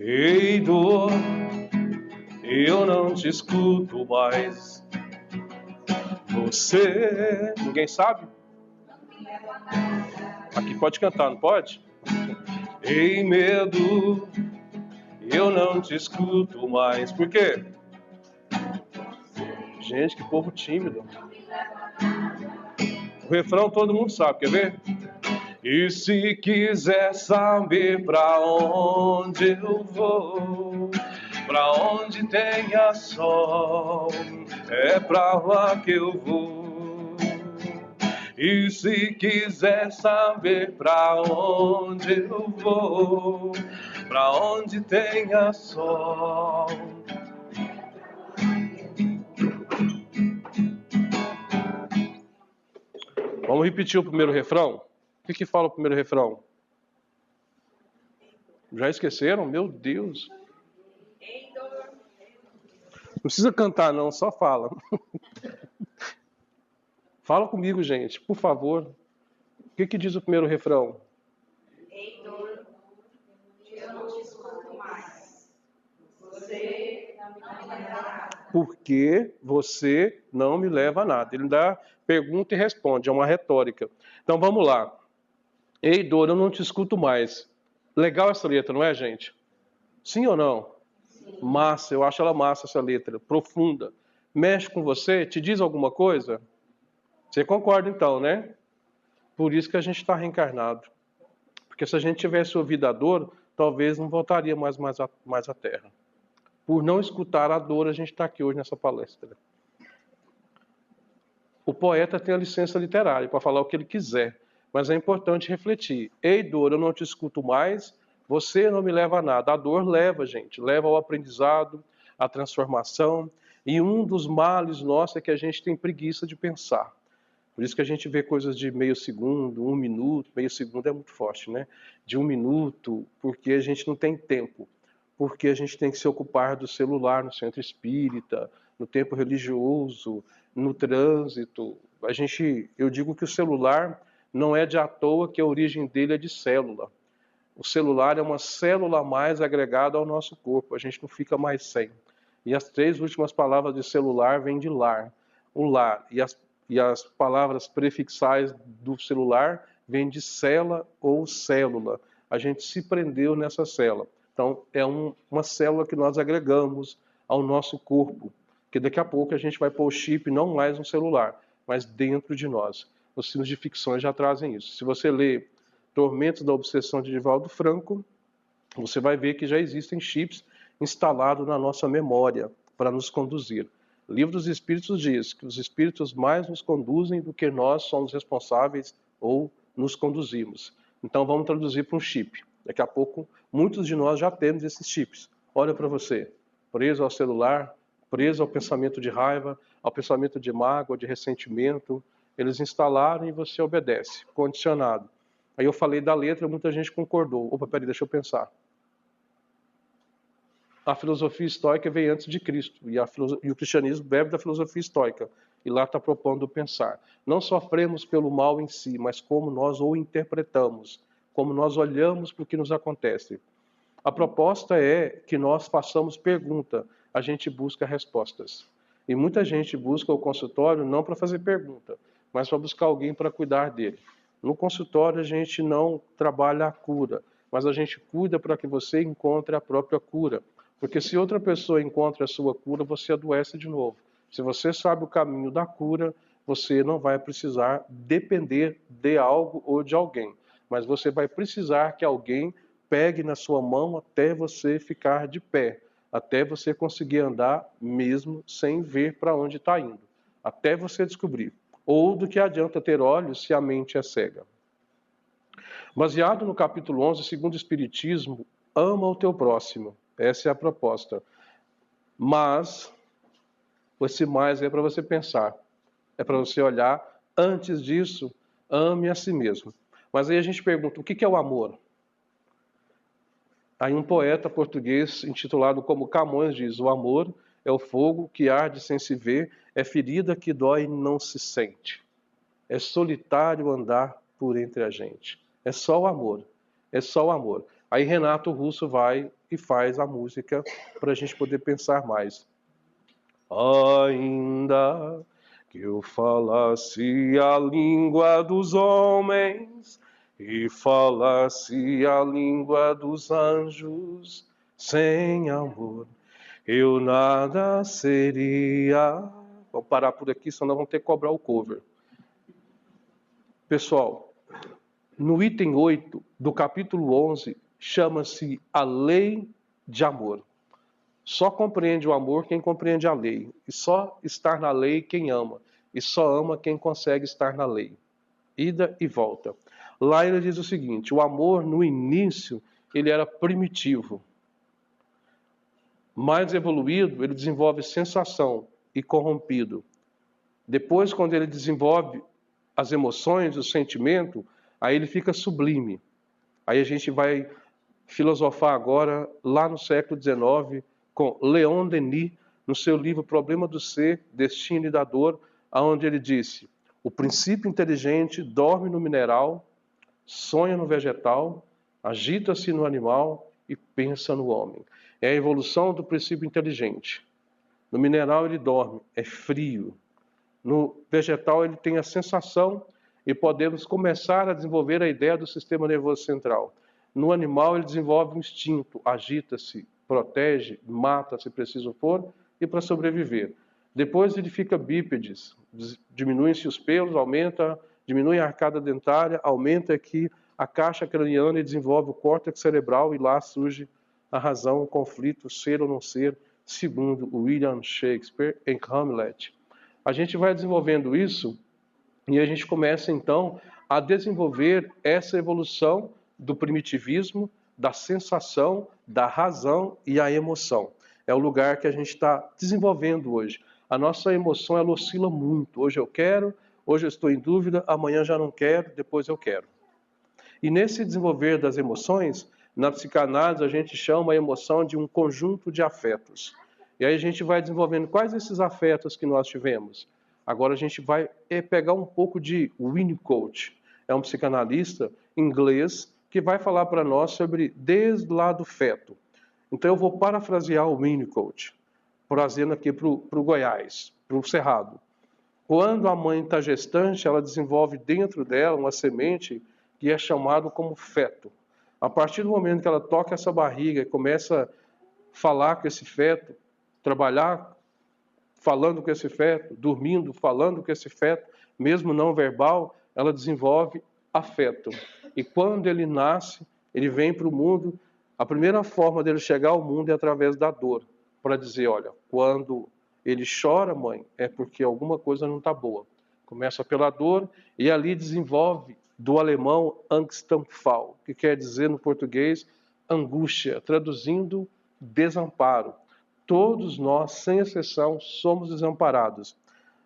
Ei, dor, eu não te escuto mais. Você... Ninguém sabe? Aqui pode cantar, não pode? Ei, medo, eu não te escuto mais. Por quê? Gente, que povo tímido. O refrão todo mundo sabe, quer ver? E se quiser saber pra onde eu vou, pra onde tenha sol, é pra lá que eu vou. E se quiser saber pra onde eu vou, pra onde tenha sol. Vamos repetir o primeiro refrão? O que fala o primeiro refrão? Já esqueceram? Meu Deus. Não precisa cantar não, só fala. Fala comigo, gente, por favor. O que diz o primeiro refrão? Ei, dor, eu não te escuto mais. Você não me leva a nada. Porque você não me leva a nada. Ele dá pergunta e responde, é uma retórica. Então vamos lá. Ei, dor, eu não te escuto mais. Legal essa letra, não é, gente? Sim ou não? Sim. Massa, eu acho ela massa essa letra, profunda. Mexe com você, te diz alguma coisa? Você concorda então, né? Por isso que a gente está reencarnado. Porque se a gente tivesse ouvido a dor, talvez não voltaria mais à Terra. Por não escutar a dor, a gente está aqui hoje nessa palestra. O poeta tem a licença literária para falar o que ele quiser, mas é importante refletir. Ei, dor, eu não te escuto mais, você não me leva a nada. A dor leva, gente, leva ao aprendizado, à transformação, e um dos males nossos é que a gente tem preguiça de pensar. Por isso que a gente vê coisas de meio segundo, 1 minuto, meio segundo é muito forte, né? De 1 minuto, porque a gente não tem tempo. Porque a gente tem que se ocupar do celular no centro espírita, no tempo religioso, no trânsito. Eu digo que o celular não é de à toa que a origem dele é de célula. O celular é uma célula a mais agregada ao nosso corpo, a gente não fica mais sem. E as 3 últimas palavras de celular vêm de lar. O lar e as palavras prefixais do celular vêm de cela ou célula. A gente se prendeu nessa célula. Então, é uma célula que nós agregamos ao nosso corpo, que daqui a pouco a gente vai pôr o chip não mais no celular, mas dentro de nós. Os filmes de ficção já trazem isso. Se você lê Tormentos da Obsessão de Divaldo Franco, você vai ver que já existem chips instalados na nossa memória para nos conduzir. O Livro dos Espíritos diz que os espíritos mais nos conduzem do que nós somos responsáveis ou nos conduzimos. Então vamos traduzir para um chip. Daqui a pouco, muitos de nós já temos esses chips. Olha para você, preso ao celular, preso ao pensamento de raiva, ao pensamento de mágoa, de ressentimento. Eles instalaram e você obedece, condicionado. Aí eu falei da letra, muita gente concordou. Opa, peraí, deixa eu pensar. A filosofia estoica veio antes de Cristo, e o cristianismo bebe da filosofia estoica, e lá está propondo pensar. Não sofremos pelo mal em si, mas como nós o interpretamos, como nós olhamos para o que nos acontece. A proposta é que nós façamos pergunta, a gente busca respostas. E muita gente busca o consultório não para fazer pergunta, mas para buscar alguém para cuidar dele. No consultório a gente não trabalha a cura, mas a gente cuida para que você encontre a própria cura. Porque se outra pessoa encontra a sua cura, você adoece de novo. Se você sabe o caminho da cura, você não vai precisar depender de algo ou de alguém. Mas você vai precisar que alguém pegue na sua mão até você ficar de pé. Até você conseguir andar mesmo sem ver para onde está indo. Até você descobrir. Ou do que adianta ter olhos se a mente é cega. Baseado no capítulo 11, segundo o Espiritismo, ama o teu próximo. Essa é a proposta. Mas, esse mais é para você pensar. É para você olhar. Antes disso, ame a si mesmo. Mas aí a gente pergunta, o que é o amor? Aí um poeta português intitulado como Camões diz, o amor é o fogo que arde sem se ver, é ferida que dói e não se sente. É solitário andar por entre a gente. É só o amor. É só o amor. Aí Renato Russo vai e faz a música para a gente poder pensar mais. Ainda que eu falasse a língua dos homens e falasse a língua dos anjos, sem amor eu nada seria. Vamos parar por aqui, senão nós vamos ter que cobrar o cover. Pessoal, no item 8 do capítulo 11, chama-se a lei de amor. Só compreende o amor quem compreende a lei. E só estar na lei quem ama. E só ama quem consegue estar na lei. Ida e volta. Lá ele diz o seguinte: o amor, no início, ele era primitivo. Mais evoluído, ele desenvolve sensação e corrompido. Depois, quando ele desenvolve as emoções, o sentimento, aí ele fica sublime. Aí a gente vai filosofar agora, lá no século XIX, com Leon Denis, no seu livro Problema do Ser, Destino e da Dor, onde ele disse: o princípio inteligente dorme no mineral, sonha no vegetal, agita-se no animal e pensa no homem. É a evolução do princípio inteligente. No mineral ele dorme, é frio. No vegetal ele tem a sensação e podemos começar a desenvolver a ideia do sistema nervoso central. No animal ele desenvolve um instinto, agita-se, protege, mata se preciso for e para sobreviver. Depois ele fica bípedes, diminuem-se os pelos, diminui a arcada dentária, aumenta aqui a caixa craniana e desenvolve o córtex cerebral e lá surge a razão, o conflito, ser ou não ser, segundo William Shakespeare em Hamlet. A gente vai desenvolvendo isso e a gente começa então a desenvolver essa evolução do primitivismo, da sensação, da razão e a emoção. É o lugar que a gente está desenvolvendo hoje. A nossa emoção, ela oscila muito. Hoje eu quero, hoje eu estou em dúvida, amanhã já não quero, depois eu quero. E nesse desenvolver das emoções, na psicanálise a gente chama a emoção de um conjunto de afetos. E aí a gente vai desenvolvendo quais esses afetos que nós tivemos. Agora a gente vai pegar um pouco de Winnicott. É um psicanalista inglês que vai falar para nós sobre desde lá do feto. Então eu vou parafrasear o Winnicott, trazendo aqui para o Goiás, para o Cerrado. Quando a mãe está gestante, ela desenvolve dentro dela uma semente que é chamado como feto. A partir do momento que ela toca essa barriga e começa a falar com esse feto, trabalhar falando com esse feto, dormindo falando com esse feto, mesmo não verbal, ela desenvolve afeto. E quando ele nasce, ele vem para o mundo, a primeira forma dele chegar ao mundo é através da dor, para dizer, olha, quando ele chora, mãe, é porque alguma coisa não está boa. Começa pela dor e ali desenvolve do alemão Angstanfall, que quer dizer no português angústia, traduzindo desamparo. Todos nós, sem exceção, somos desamparados.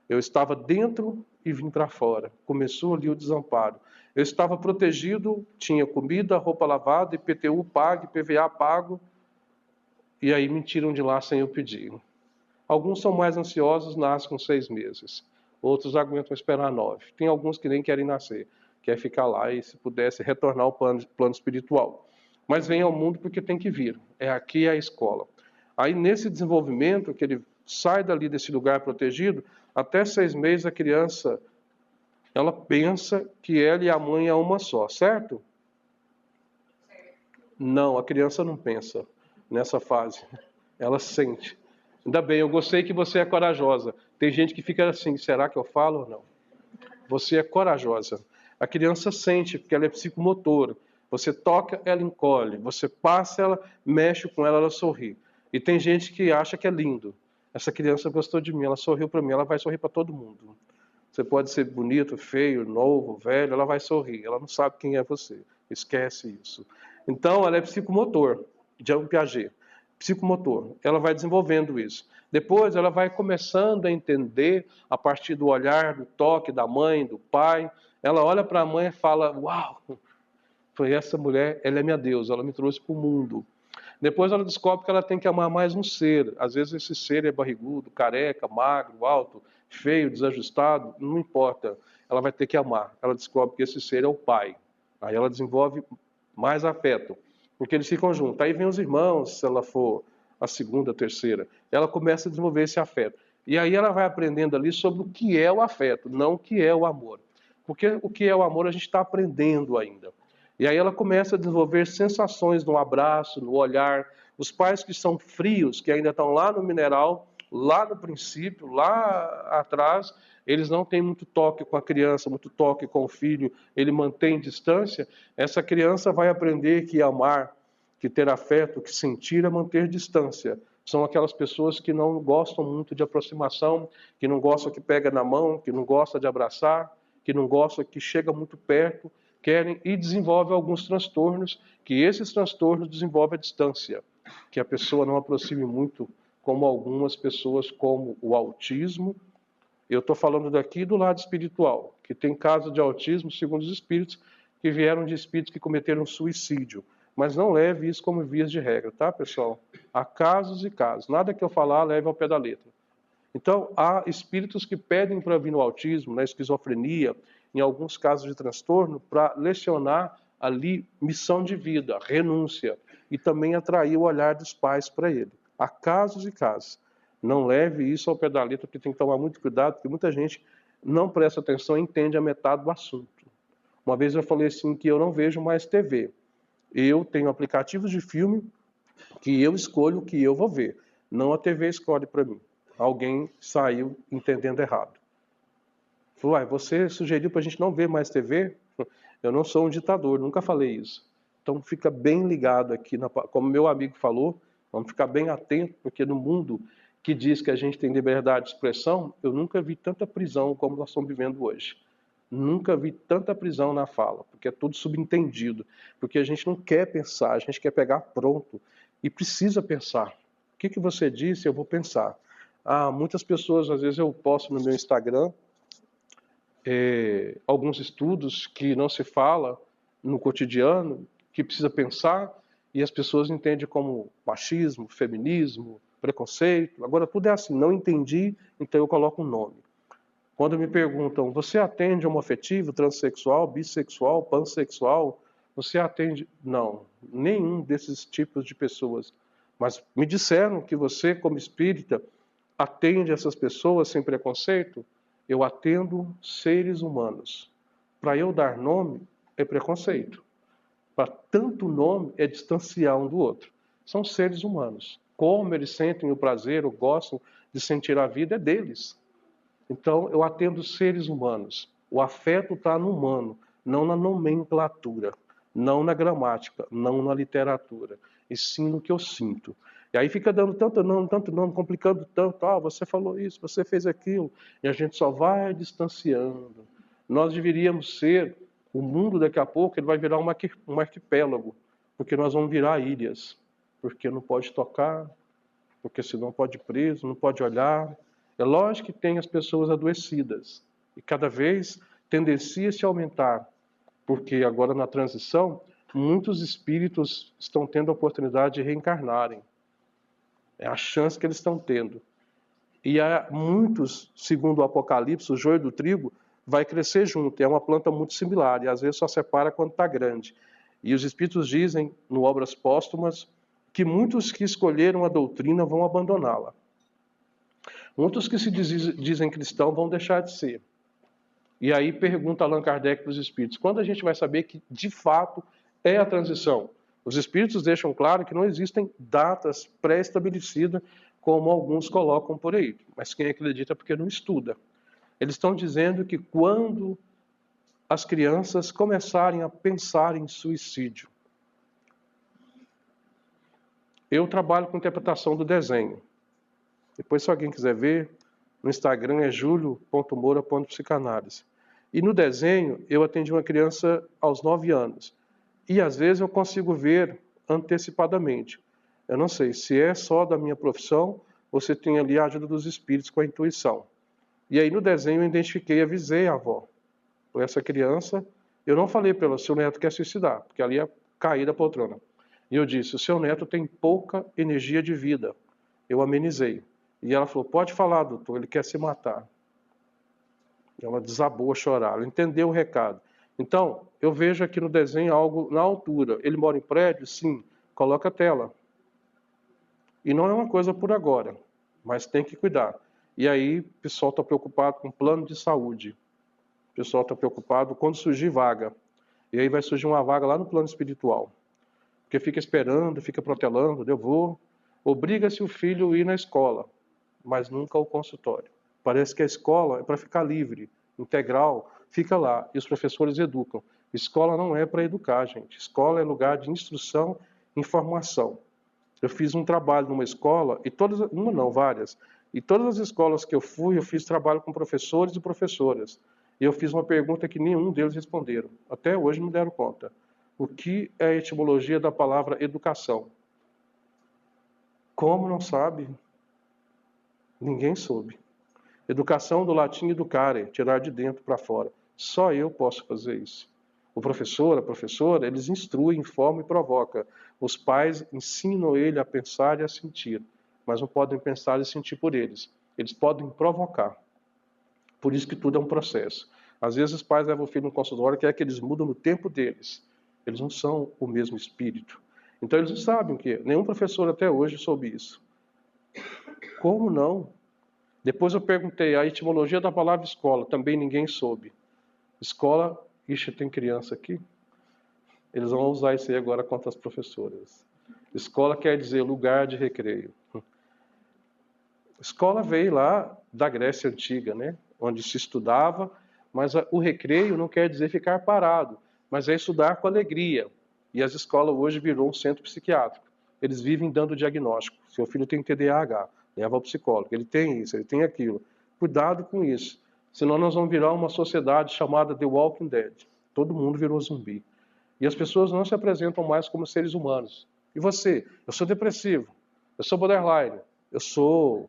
Eu estava dentro e vim para fora. Começou ali o desamparo. Eu estava protegido, tinha comida, roupa lavada, IPTU pago, IPVA pago, e aí me tiram de lá sem eu pedir. Alguns são mais ansiosos, nascem com 6 meses. Outros aguentam esperar 9. Tem alguns que nem querem nascer, quer ficar lá e, se pudesse, retornar ao plano espiritual. Mas vem ao mundo porque tem que vir. É aqui a escola. Aí, nesse desenvolvimento, que ele sai dali desse lugar protegido, até 6 meses a criança, ela pensa que ela e a mãe é uma só, certo? Não, a criança não pensa nessa fase. Ela sente. Ainda bem, eu gostei que você é corajosa. Tem gente que fica assim, será que eu falo ou não? Você é corajosa. A criança sente, porque ela é psicomotora. Você toca, ela encolhe. Você passa, ela mexe com ela, ela sorri. E tem gente que acha que é lindo. Essa criança gostou de mim, ela sorriu para mim, ela vai sorrir para todo mundo. Você pode ser bonito, feio, novo, velho, ela vai sorrir. Ela não sabe quem é você. Esquece isso. Então, ela é psicomotor, Jean Piaget. Psicomotor. Ela vai desenvolvendo isso. Depois, ela vai começando a entender, a partir do olhar, do toque da mãe, do pai. Ela olha para a mãe e fala, uau, foi essa mulher, ela é minha deusa, ela me trouxe para o mundo. Depois ela descobre que ela tem que amar mais um ser. Às vezes esse ser é barrigudo, careca, magro, alto, feio, desajustado, não importa. Ela vai ter que amar. Ela descobre que esse ser é o pai. Aí ela desenvolve mais afeto. porque eles ficam juntos. Aí vem os irmãos, se ela for a segunda, a terceira, ela começa a desenvolver esse afeto. E aí ela vai aprendendo ali sobre o que é o afeto, não o que é o amor. Porque o que é o amor a gente está aprendendo ainda. E aí ela começa a desenvolver sensações no abraço, no olhar. Os pais que são frios, que ainda estão lá no mineral, lá no princípio, lá atrás, eles não têm muito toque com a criança, muito toque com o filho, ele mantém distância. Essa criança vai aprender que amar, que ter afeto, que sentir é manter distância. São aquelas pessoas que não gostam muito de aproximação, que não gostam que pega na mão, que não gosta de abraçar, que não gosta que chega muito perto, querem e desenvolvem alguns transtornos, que esses transtornos desenvolvem a distância, que a pessoa não aproxime muito, como algumas pessoas, como o autismo. Eu estou falando daqui do lado espiritual, que tem casos de autismo, segundo os espíritos, que vieram de espíritos que cometeram suicídio. Mas não leve isso como vias de regra, tá, pessoal? Há casos e casos. Nada que eu falar leve ao pé da letra. Então, há espíritos que pedem para vir no autismo, na esquizofrenia, em alguns casos de transtorno, para lecionar ali missão de vida, renúncia, e também atrair o olhar dos pais para ele. Há casos e casos. Não leve isso ao pé da letra, porque tem que tomar muito cuidado, porque muita gente não presta atenção e entende a metade do assunto. Uma vez eu falei assim que eu não vejo mais TV. Eu tenho aplicativos de filme que eu escolho o que eu vou ver. Não a TV escolhe para mim. Alguém saiu entendendo errado. Falou, você sugeriu para a gente não ver mais TV? Eu não sou um ditador, nunca falei isso. Então fica bem ligado aqui, como meu amigo falou, vamos ficar bem atento, porque no mundo que diz que a gente tem liberdade de expressão, eu nunca vi tanta prisão como nós estamos vivendo hoje. Nunca vi tanta prisão na fala, porque é tudo subentendido, porque a gente não quer pensar, a gente quer pegar pronto e precisa pensar. O que você disse, eu vou pensar. Muitas pessoas, às vezes eu posto no meu Instagram alguns estudos que não se fala no cotidiano, que precisa pensar, e as pessoas entendem como machismo, feminismo, preconceito. Agora tudo é assim, não entendi, então eu coloco um nome. Quando me perguntam, você atende homoafetivo, transexual, bissexual, pansexual? Você atende? Não, nenhum desses tipos de pessoas. Mas me disseram que você, como espírita, atende essas pessoas sem preconceito? Eu atendo seres humanos. Para eu dar nome, é preconceito. Para tanto nome, é distanciar um do outro. São seres humanos. Como eles sentem o prazer ou gostam de sentir a vida, é deles. Então, eu atendo seres humanos. O afeto está no humano, não na nomenclatura, não na gramática, não na literatura, e sim no que eu sinto. E aí fica dando tanto nome, complicando tanto. Você falou isso, você fez aquilo, e a gente só vai distanciando. Nós deveríamos ser, o mundo daqui a pouco, ele vai virar um arquipélago, porque nós vamos virar ilhas, porque não pode tocar, porque senão pode ir preso, não pode olhar. É lógico que tem as pessoas adoecidas, e cada vez tendencia-se a aumentar, porque agora na transição, muitos espíritos estão tendo a oportunidade de reencarnarem. É a chance que eles estão tendo. E há muitos, segundo o Apocalipse, o joio do trigo vai crescer junto, é uma planta muito similar, e às vezes só separa quando está grande. E os espíritos dizem, no Obras Póstumas, que muitos que escolheram a doutrina vão abandoná-la. Muitos que se dizem cristãos vão deixar de ser. E aí pergunta Allan Kardec para os espíritos, quando a gente vai saber que de fato é a transição? Os espíritos deixam claro que não existem datas pré-estabelecidas, como alguns colocam por aí. Mas quem acredita é porque não estuda. Eles estão dizendo que quando as crianças começarem a pensar em suicídio. Eu trabalho com interpretação do desenho. Depois, se alguém quiser ver, no Instagram é julio.moura.psicanálise. E no desenho, eu atendi uma criança aos 9 anos. E às vezes eu consigo ver antecipadamente. Eu não sei se é só da minha profissão ou se tem ali a ajuda dos espíritos com a intuição. E aí no desenho eu identifiquei, avisei a avó. Por essa criança, eu não falei para ela, seu neto quer suicidar, porque ali ia cair da poltrona. E eu disse, o seu neto tem pouca energia de vida. Eu amenizei. E ela falou, pode falar, doutor, ele quer se matar. Ela desabou a chorar, ela entendeu o recado. Então, eu vejo aqui no desenho algo na altura. Ele mora em prédio? Sim. coloca a tela. E não é uma coisa por agora, mas tem que cuidar. E aí o pessoal está preocupado com plano de saúde. O pessoal está preocupado quando surgir vaga. E aí vai surgir uma vaga lá no plano espiritual. Porque fica esperando, fica protelando, eu vou. Obriga-se o filho a ir na escola, mas nunca ao consultório. Parece que a escola é para ficar livre, integral, fica lá. E os professores educam. Escola não é para educar, gente. Escola é lugar de instrução e informação. Eu fiz um trabalho numa escola, e todas, uma não, várias. E todas as escolas que eu fui, eu fiz trabalho com professores e professoras. E eu fiz uma pergunta que nenhum deles responderam. Até hoje não deram conta. O que é a etimologia da palavra educação? Como não sabe? Ninguém soube. Educação do latim educare, tirar de dentro para fora. Só eu posso fazer isso. O professor, a professora, eles instruem, informam e provocam. Os pais ensinam ele a pensar e a sentir, mas não podem pensar e sentir por eles. Eles podem provocar. Por isso que tudo é um processo. Às vezes os pais levam o filho no consultório e querem que eles mudem no tempo deles. Eles não são o mesmo espírito. Então eles não sabem o que é. Nenhum professor até hoje soube isso. Como não? Depois eu perguntei a etimologia da palavra escola. Também ninguém soube. Escola, ixi, tem criança aqui. Eles vão usar isso aí agora contra as professoras. Escola quer dizer lugar de recreio. Escola veio lá da Grécia Antiga, né? Onde se estudava, mas o recreio não quer dizer ficar parado, mas é estudar com alegria. E as escolas hoje virou um centro psiquiátrico. Eles vivem dando diagnóstico. Seu filho tem TDAH, leva ao psicólogo. Ele tem isso, ele tem aquilo. Cuidado com isso. Senão nós vamos virar uma sociedade chamada The Walking Dead. Todo mundo virou zumbi. E as pessoas não se apresentam mais como seres humanos. E você? Eu sou depressivo. Eu sou borderline. Eu sou.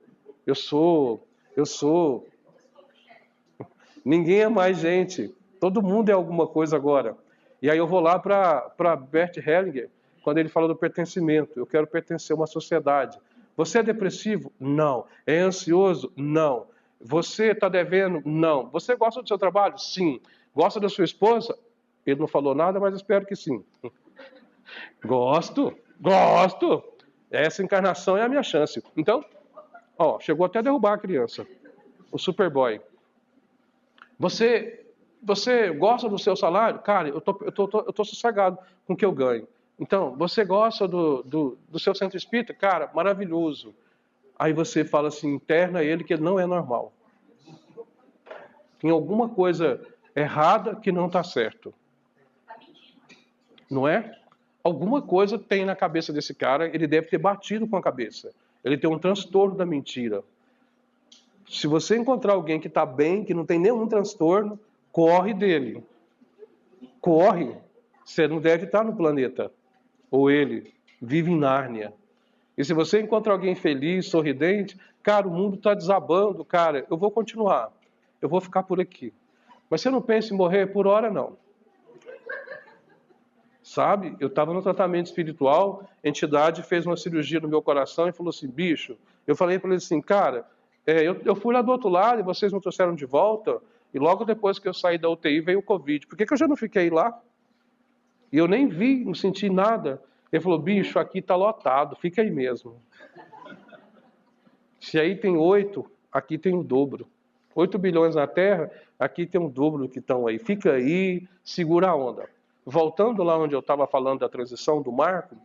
Ninguém é mais gente. Todo mundo é alguma coisa agora. E aí eu vou lá para Bert Hellinger, quando ele fala do pertencimento. Eu quero pertencer a uma sociedade. Você é depressivo? Não. É ansioso? Não. Você está devendo? Não. Você gosta do seu trabalho? Sim. Gosta da sua esposa? Ele não falou nada, mas espero que sim. Gosto. Essa encarnação é a minha chance. Então, ó, chegou até a derrubar a criança. O Superboy. Você gosta do seu salário? Cara, eu tô sossegado com o que eu ganho. Então, você gosta do seu centro espírita? Cara, maravilhoso. Aí você fala assim, interna ele que ele não é normal. Tem alguma coisa errada que não está certo. Não é? Alguma coisa tem na cabeça desse cara, ele deve ter batido com a cabeça. Ele tem um transtorno da mentira. Se você encontrar alguém que está bem, que não tem nenhum transtorno, corre dele. Corre. Você não deve estar no planeta. Ou ele vive em Nárnia. E se você encontra alguém feliz, sorridente, cara, o mundo está desabando, cara, eu vou continuar. Eu vou ficar por aqui. Mas você não pensa em morrer por hora, não. Sabe? Eu estava no tratamento espiritual, a entidade fez uma cirurgia no meu coração e falou assim, bicho, eu falei para ele assim, cara, eu fui lá do outro lado e vocês me trouxeram de volta, e logo depois que eu saí da UTI veio o Covid. Por que eu já não fiquei lá? E eu nem vi, não senti nada. Ele falou, bicho, aqui está lotado, fica aí mesmo. Se aí tem 8, aqui tem o dobro. 8 bilhões na Terra, aqui tem o dobro que estão aí. Fica aí, segura a onda. Voltando lá onde eu estava falando da transição do Marco,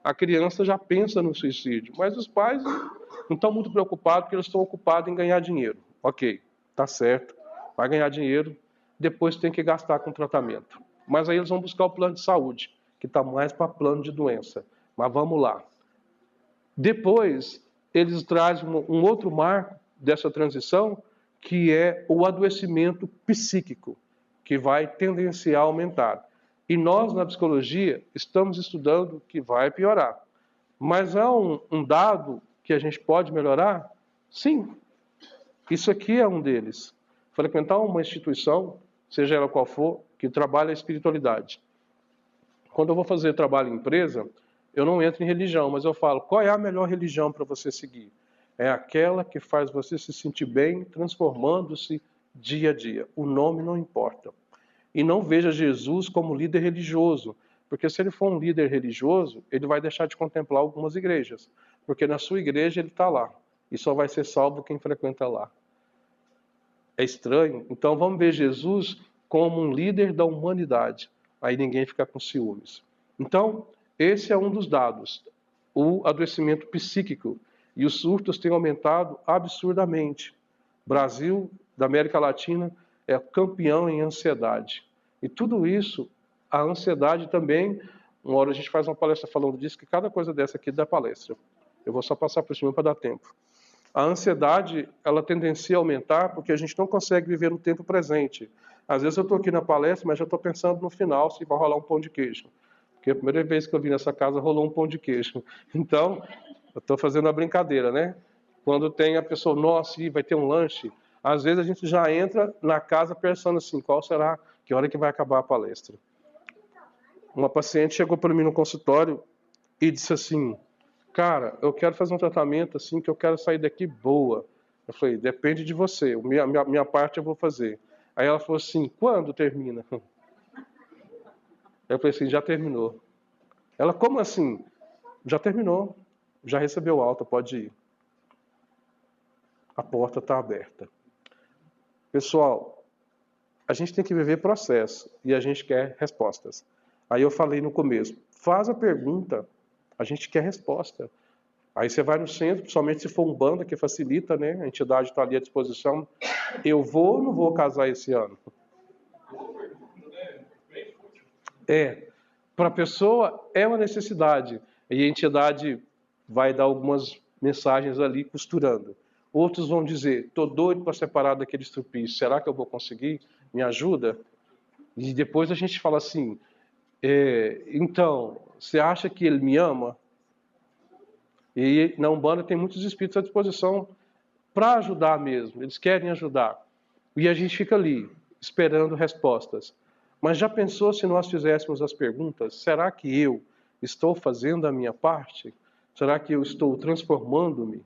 a criança já pensa no suicídio, mas os pais não estão muito preocupados porque eles estão ocupados em ganhar dinheiro. Ok, tá certo, vai ganhar dinheiro, depois tem que gastar com tratamento. Mas aí eles vão buscar o plano de saúde, que está mais para plano de doença. Mas vamos lá. Depois, eles trazem um outro marco dessa transição, que é o adoecimento psíquico, que vai tendenciar a aumentar. E nós, na psicologia, estamos estudando que vai piorar. Mas há um dado que a gente pode melhorar? Sim. Isso aqui é um deles. Frequentar uma instituição, seja ela qual for, que trabalha a espiritualidade. Quando eu vou fazer trabalho em empresa, eu não entro em religião, mas eu falo, qual é a melhor religião para você seguir? É aquela que faz você se sentir bem, transformando-se dia a dia. O nome não importa. E não veja Jesus como líder religioso. Porque se ele for um líder religioso, ele vai deixar de contemplar algumas igrejas. Porque na sua igreja ele está lá. E só vai ser salvo quem frequenta lá. É estranho? Então vamos ver Jesus como um líder da humanidade. Aí ninguém fica com ciúmes. Então, esse é um dos dados. O adoecimento psíquico. E os surtos têm aumentado absurdamente. Brasil, da América Latina, é campeão em ansiedade. E tudo isso, a ansiedade também, uma hora a gente faz uma palestra falando disso, que cada coisa dessa aqui dá palestra. Eu vou só passar por cima para dar tempo. A ansiedade, ela tendencia a aumentar porque a gente não consegue viver no tempo presente. Às vezes eu estou aqui na palestra, mas já estou pensando no final se vai rolar um pão de queijo. Porque a primeira vez que eu vim nessa casa rolou um pão de queijo. Então, eu estou fazendo uma brincadeira, né? Quando tem a pessoa, nossa, vai ter um lanche, às vezes a gente já entra na casa pensando assim, qual será, que hora que vai acabar a palestra? Uma paciente chegou para mim no consultório e disse assim, cara, eu quero fazer um tratamento assim, que eu quero sair daqui boa. Eu falei, depende de você, minha parte eu vou fazer. Aí ela falou assim, quando termina? Eu falei assim, já terminou. Ela, como assim? Já terminou, já recebeu alta, pode ir. A porta está aberta. Pessoal, a gente tem que viver processo e a gente quer respostas. Aí eu falei no começo, faz a pergunta, a gente quer resposta. Aí você vai no centro, principalmente se for um banda, que facilita, né? A entidade está ali à disposição. Eu vou ou não vou casar esse ano? Para a pessoa é uma necessidade. E a entidade vai dar algumas mensagens ali costurando. Outros vão dizer, estou doido para separar daquele estrupício, será que eu vou conseguir? Me ajuda? E depois a gente fala assim, então, você acha que ele me ama? E na Umbanda tem muitos espíritos à disposição para ajudar mesmo, eles querem ajudar. E a gente fica ali, esperando respostas. Mas já pensou se nós fizéssemos as perguntas, será que eu estou fazendo a minha parte? Será que eu estou transformando-me?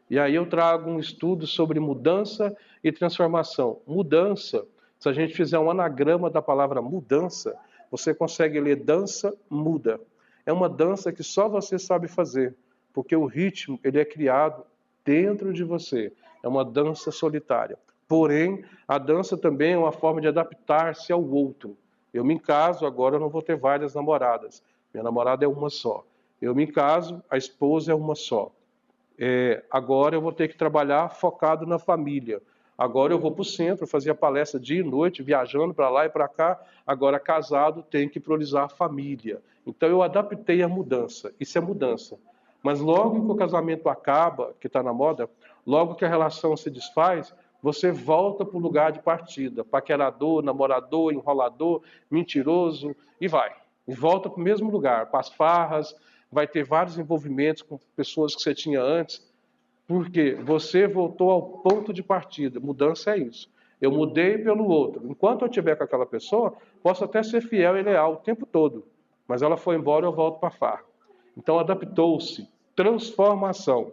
E aí eu trago um estudo sobre mudança e transformação. Mudança, se a gente fizer um anagrama da palavra mudança, você consegue ler dança muda. É uma dança que só você sabe fazer, porque o ritmo ele é criado dentro de você. É uma dança solitária. Porém, a dança também é uma forma de adaptar-se ao outro. Eu me caso, agora eu não vou ter várias namoradas. Minha namorada é uma só. Eu me caso, a esposa é uma só. Agora eu vou ter que trabalhar focado na família. Agora eu vou para o centro, fazer a palestra dia e noite, viajando para lá e para cá. Agora casado, tenho que priorizar a família. Então eu adaptei a mudança. Isso é mudança. Mas logo que o casamento acaba, que está na moda, logo que a relação se desfaz, você volta para o lugar de partida. Paquerador, namorador, enrolador, mentiroso, e vai. E volta para o mesmo lugar, para as farras, vai ter vários envolvimentos com pessoas que você tinha antes, porque você voltou ao ponto de partida. Mudança é isso. Eu mudei pelo outro. Enquanto eu estiver com aquela pessoa, posso até ser fiel e leal o tempo todo, mas ela foi embora, eu volto para a farra. Então adaptou-se. Transformação.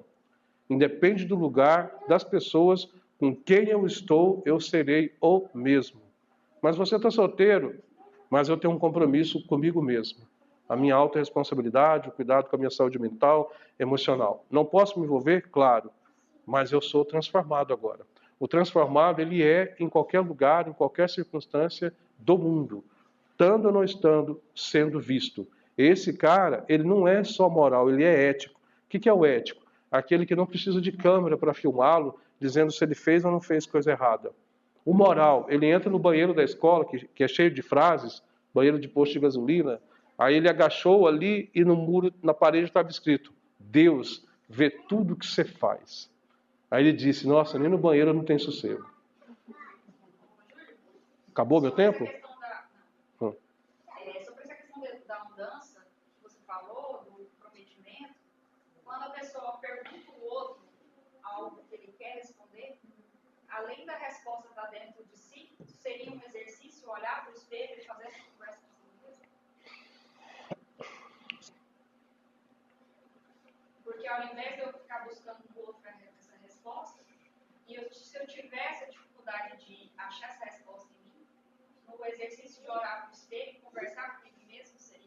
Independe do lugar, das pessoas com quem eu estou, eu serei o mesmo. Mas você está solteiro, mas eu tenho um compromisso comigo mesmo. A minha autorresponsabilidade, o cuidado com a minha saúde mental, emocional. Não posso me envolver? Claro, mas eu sou transformado agora. O transformado, ele é em qualquer lugar, em qualquer circunstância do mundo. Estando ou não estando, sendo visto. Esse cara, ele não é só moral, ele é ético. O que é o ético? Aquele que não precisa de câmera para filmá-lo, dizendo se ele fez ou não fez coisa errada. O moral, ele entra no banheiro da escola, que é cheio de frases, banheiro de posto de gasolina, aí ele agachou ali e no muro, na parede estava escrito, Deus vê tudo que você faz. Aí ele disse, nossa, nem no banheiro eu não tenho sossego. Acabou meu tempo? Sobre essa questão da mudança que você falou, do comprometimento, quando a pessoa pergunta ao outro algo que ele quer responder, além da resposta estar dentro de si, seria um exercício olhar para o espelho e fazer essa conversa consigo mesmo? Porque ao invés de eu ficar buscando no outro essa resposta, se eu tiver essa dificuldade de achar essa resposta em mim, no exercício de orar para o espelho e conversar comigo mesmo, seria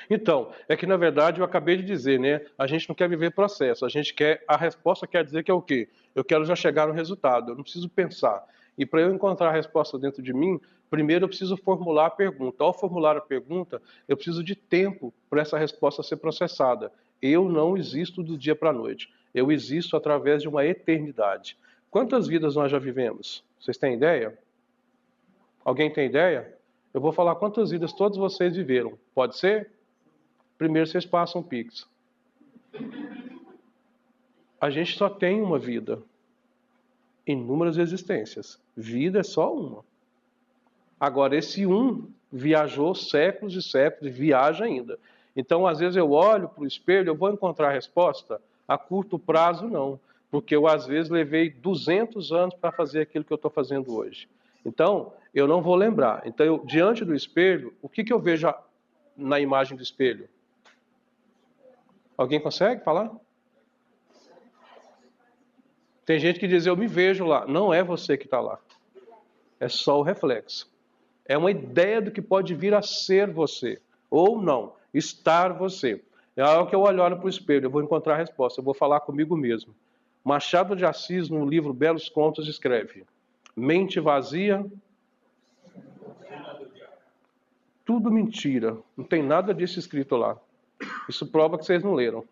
Então, é que na verdade eu acabei de dizer, né? A gente não quer viver processo, a resposta quer dizer que é o quê? Eu quero já chegar no resultado, eu não preciso pensar. E para eu encontrar a resposta dentro de mim, primeiro eu preciso formular a pergunta. Ao formular a pergunta, eu preciso de tempo para essa resposta ser processada. Eu não existo do dia para a noite. Eu existo através de uma eternidade. Quantas vidas nós já vivemos? Vocês têm ideia? Alguém tem ideia? Eu vou falar quantas vidas todos vocês viveram. Pode ser? Primeiro vocês passam o Pix. A gente só tem uma vida. Inúmeras existências. Vida é só uma. Agora, esse um viajou séculos e séculos e viaja ainda. Então, às vezes eu olho para o espelho, eu vou encontrar a resposta? A curto prazo, não. Porque eu, às vezes, levei 200 anos para fazer aquilo que eu estou fazendo hoje. Então, eu não vou lembrar. Então, diante do espelho, o que eu vejo na imagem do espelho? Alguém consegue falar? Tem gente que diz, eu me vejo lá. Não é você que está lá. É só o reflexo. É uma ideia do que pode vir a ser você. Ou não. Estar você. É algo que eu olho para o espelho, eu vou encontrar a resposta. Eu vou falar comigo mesmo. Machado de Assis, no livro Belos Contos, escreve: mente vazia, tudo mentira. Não tem nada disso escrito lá. Isso prova que vocês não leram.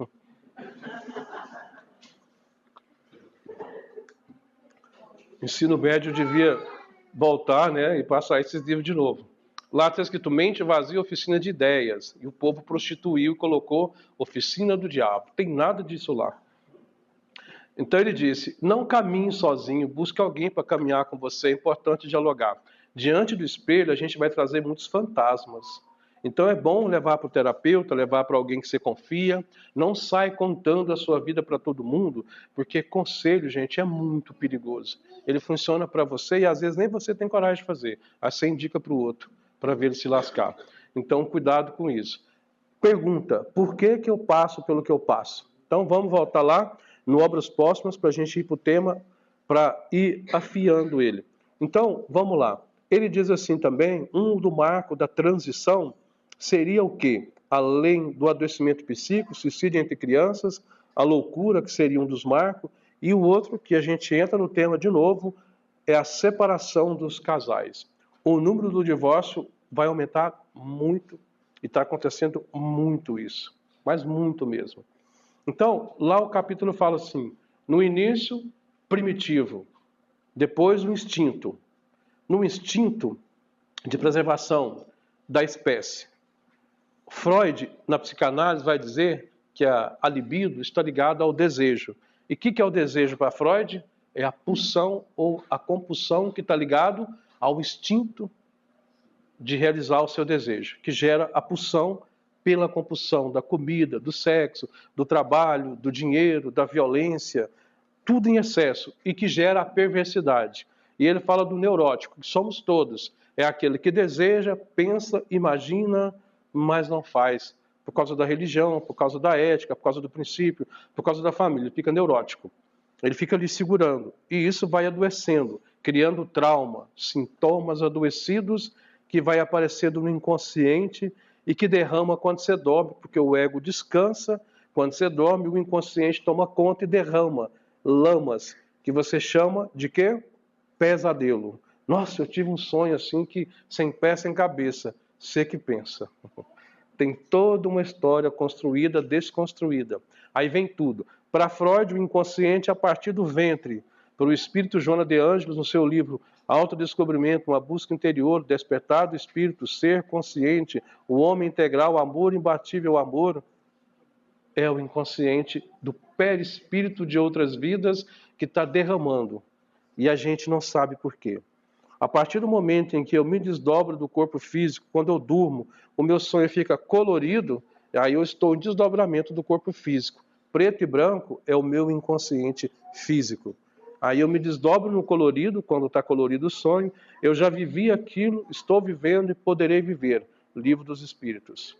Ensino médio devia voltar, né, e passar esses livros de novo. Lá está escrito mente vazia, oficina de ideias. E o povo prostituiu e colocou oficina do diabo. Tem nada disso lá. Então ele disse, não caminhe sozinho, busque alguém para caminhar com você, é importante dialogar. Diante do espelho a gente vai trazer muitos fantasmas. Então é bom levar para o terapeuta, levar para alguém que você confia. Não sai contando a sua vida para todo mundo, porque conselho, gente, é muito perigoso. Ele funciona para você e às vezes nem você tem coragem de fazer. Aí você indica para o outro, para ver ele se lascar. Então cuidado com isso. Pergunta, por que eu passo pelo que eu passo? Então vamos voltar lá no Obras Póstumas para a gente ir para o tema, para ir afiando ele. Então, vamos lá. Ele diz assim também, do marco da transição seria o quê? Além do adoecimento psíquico, suicídio entre crianças, a loucura, que seria um dos marcos, e o outro, que a gente entra no tema de novo, é a separação dos casais. O número do divórcio vai aumentar muito, e está acontecendo muito isso, mas muito mesmo. Então, lá o capítulo fala assim, no início, primitivo, depois o instinto. No instinto de preservação da espécie. Freud, na psicanálise, vai dizer que a libido está ligada ao desejo. E o que é o desejo para Freud? É a pulsão ou a compulsão que está ligado ao instinto de realizar o seu desejo, que gera a pulsão pela compulsão da comida, do sexo, do trabalho, do dinheiro, da violência, tudo em excesso, e que gera a perversidade. E ele fala do neurótico, que somos todos. É aquele que deseja, pensa, imagina, mas não faz. Por causa da religião, por causa da ética, por causa do princípio, por causa da família. Ele fica neurótico. Ele fica ali segurando. E isso vai adoecendo, criando trauma, sintomas adoecidos que vai aparecendo no inconsciente e que derrama quando você dorme, porque o ego descansa. Quando você dorme, o inconsciente toma conta e derrama lamas, que você chama de quê? Pesadelo. Nossa, eu tive um sonho assim que sem pé, sem cabeça. Você que pensa. Tem toda uma história construída, desconstruída. Aí vem tudo. Para Freud, o inconsciente a partir do ventre. Para o espírito Joana de Ângeles, no seu livro Autodescobrimento, uma busca interior, despertar do espírito, ser consciente, o homem integral, amor imbatível, amor, é o inconsciente do perispírito de outras vidas que está derramando. E a gente não sabe por quê. A partir do momento em que eu me desdobro do corpo físico, quando eu durmo, o meu sonho fica colorido, aí eu estou em desdobramento do corpo físico. Preto e branco é o meu inconsciente físico. Aí eu me desdobro no colorido, quando está colorido o sonho, eu já vivi aquilo, estou vivendo e poderei viver. Livro dos Espíritos.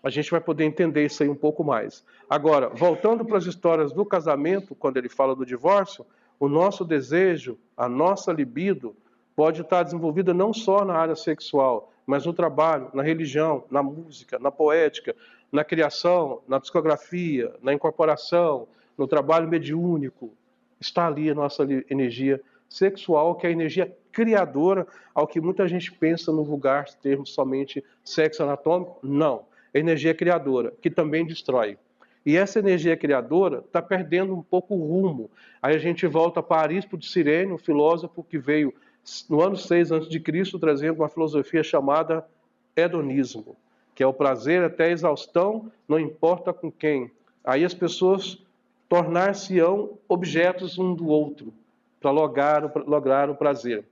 A gente vai poder entender isso aí um pouco mais. Agora, voltando para as histórias do casamento, quando ele fala do divórcio, o nosso desejo, a nossa libido, pode estar desenvolvida não só na área sexual, mas no trabalho, na religião, na música, na poética, na criação, na psicografia, na incorporação, no trabalho mediúnico, está ali a nossa energia sexual, que é a energia criadora, ao que muita gente pensa no vulgar termo somente sexo anatômico. Não, é energia criadora, que também destrói. E essa energia criadora está perdendo um pouco o rumo. Aí a gente volta para Arispo de Cirene, um filósofo que veio no ano 6 a.C., trazendo uma filosofia chamada hedonismo, que é o prazer até a exaustão, não importa com quem. Aí as pessoas tornar-se-ão objetos um do outro, para lograr o prazer.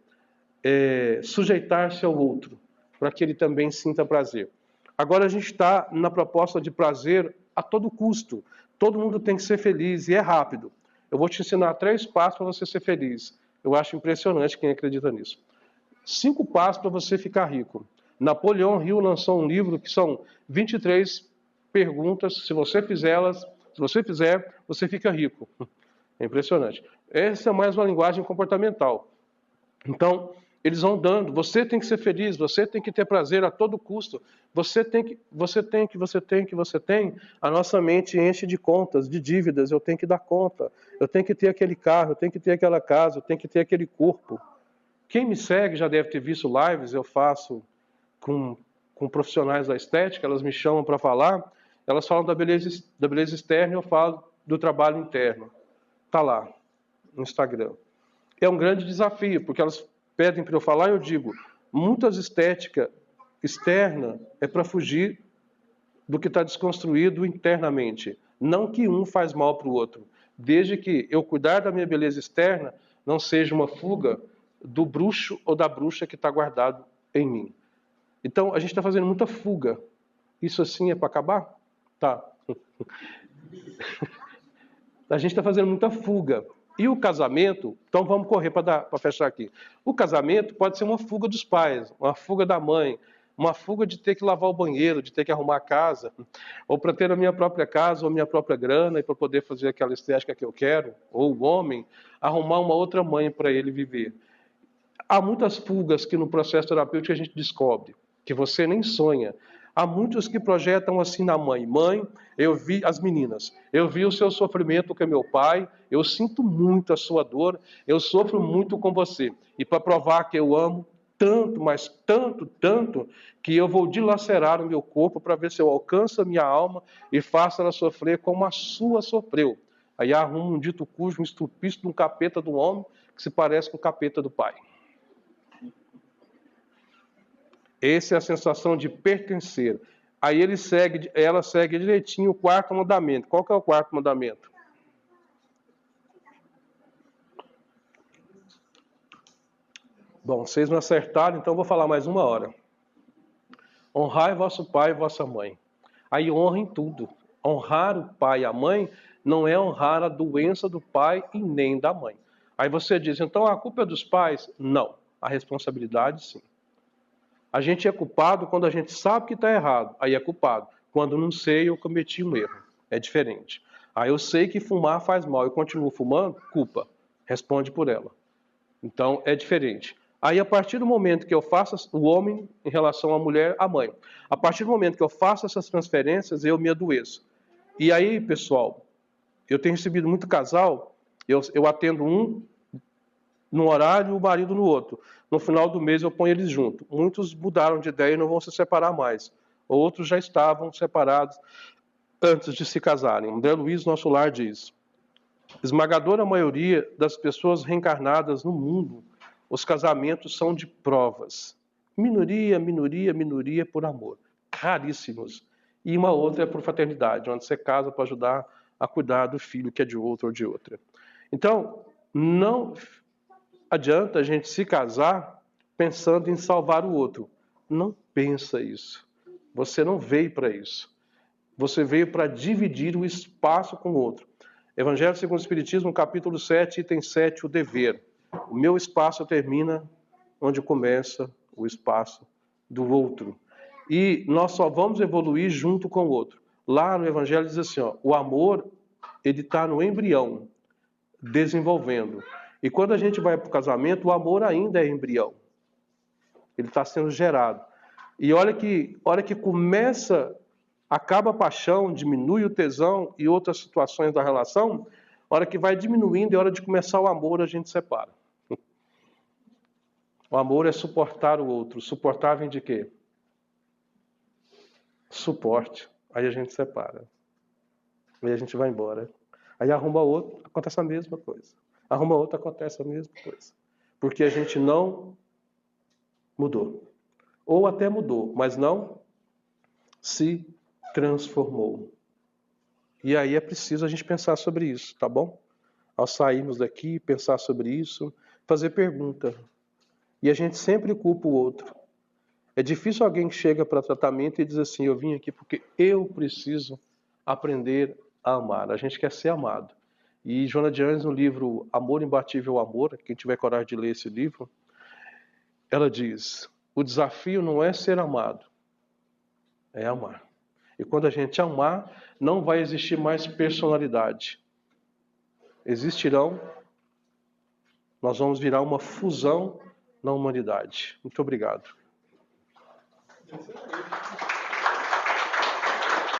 Sujeitar-se ao outro, para que ele também sinta prazer. Agora a gente está na proposta de prazer a todo custo. Todo mundo tem que ser feliz, e é rápido. Eu vou te ensinar 3 passos para você ser feliz. Eu acho impressionante quem acredita nisso. 5 passos para você ficar rico. Napoleão Hill lançou um livro que são 23 perguntas. Se você fizer, você fica rico. É impressionante. Essa é mais uma linguagem comportamental. Então, eles vão dando. Você tem que ser feliz, você tem que ter prazer a todo custo. Você tem. A nossa mente enche de contas, de dívidas. Eu tenho que dar conta. Eu tenho que ter aquele carro, eu tenho que ter aquela casa, eu tenho que ter aquele corpo. Quem me segue já deve ter visto lives, eu faço com profissionais da estética, elas me chamam para falar, elas falam da beleza externa e eu falo do trabalho interno. Está lá, no Instagram. É um grande desafio, porque elas pedem para eu falar e eu digo, muitas estética externa é para fugir do que está desconstruído internamente. Não que um faz mal para o outro, desde que eu cuidar da minha beleza externa não seja uma fuga do bruxo ou da bruxa que está guardado em mim. Então, a gente está fazendo muita fuga. Isso assim é para acabar? Tá. A gente está fazendo muita fuga. E o casamento, então vamos correr para fechar aqui. O casamento pode ser uma fuga dos pais, uma fuga da mãe, uma fuga de ter que lavar o banheiro, de ter que arrumar a casa, ou para ter a minha própria casa, ou a minha própria grana, e para poder fazer aquela estética que eu quero, ou o homem, arrumar uma outra mãe para ele viver. Há muitas fugas que no processo terapêutico a gente descobre, que você nem sonha. Há muitos que projetam assim na mãe. Mãe, eu vi as meninas, eu vi o seu sofrimento com meu pai, eu sinto muito a sua dor, eu sofro muito com você. E para provar que eu amo tanto, mas tanto, que eu vou dilacerar o meu corpo para ver se eu alcanço a minha alma e faço ela sofrer como a sua sofreu. Aí arruma um dito cujo, um estupício de um capeta do homem que se parece com o capeta do pai. Essa é a sensação de pertencer. Aí ela segue direitinho o 4º mandamento. Qual que é o 4º mandamento? Bom, vocês não acertaram, então eu vou falar mais 1 hora. Honrai vosso pai e vossa mãe. Aí honrem tudo. Honrar o pai e a mãe não é honrar a doença do pai e nem da mãe. Aí você diz, então a culpa é dos pais? Não. A responsabilidade, sim. A gente é culpado quando a gente sabe que está errado. Aí é culpado. Quando não sei, eu cometi um erro. É diferente. Aí eu sei que fumar faz mal. Eu continuo fumando, culpa. Responde por ela. Então é diferente. Aí a partir do momento que eu faço o homem em relação à mulher, à mãe. A partir do momento que eu faço essas transferências, eu me adoeço. E aí, pessoal, eu tenho recebido muito casal, eu atendo um num horário e o marido no outro. No final do mês eu ponho eles juntos. Muitos mudaram de ideia e não vão se separar mais. Outros já estavam separados antes de se casarem. André Luiz, Nosso Lar, diz: esmagadora maioria das pessoas reencarnadas no mundo, os casamentos são de provas. Minoria por amor. Raríssimos. E uma outra é por fraternidade, onde você casa para ajudar a cuidar do filho que é de outro ou de outra. Então, não adianta a gente se casar pensando em salvar o outro. Não pensa isso. Você não veio para isso. Você veio para dividir o espaço com o outro. Evangelho segundo o Espiritismo, capítulo 7, item 7, o dever. O meu espaço termina onde começa o espaço do outro. E nós só vamos evoluir junto com o outro. Lá no Evangelho diz assim, ó, o amor, ele está no embrião, desenvolvendo. E quando a gente vai para o casamento, o amor ainda é embrião. Ele está sendo gerado. E olha que começa, acaba a paixão, diminui o tesão e outras situações da relação, hora que vai diminuindo e hora de começar o amor, a gente separa. O amor é suportar o outro. Suportar vem de quê? Suporte. Aí a gente separa. Aí a gente vai embora. Aí arruma outro, acontece a mesma coisa. Arruma outro, acontece a mesma coisa. Porque a gente não mudou. Ou até mudou, mas não se transformou. E aí é preciso a gente pensar sobre isso, tá bom? Ao sairmos daqui, pensar sobre isso, fazer pergunta. E a gente sempre culpa o outro. É difícil alguém que chega para tratamento e diz assim, eu vim aqui porque eu preciso aprender a amar. A gente quer ser amado. E Joana de Anjos, no livro Amor Imbatível Amor, quem tiver coragem de ler esse livro, ela diz, o desafio não é ser amado, é amar. E quando a gente amar, não vai existir mais personalidade. Nós vamos virar uma fusão na humanidade. Muito obrigado.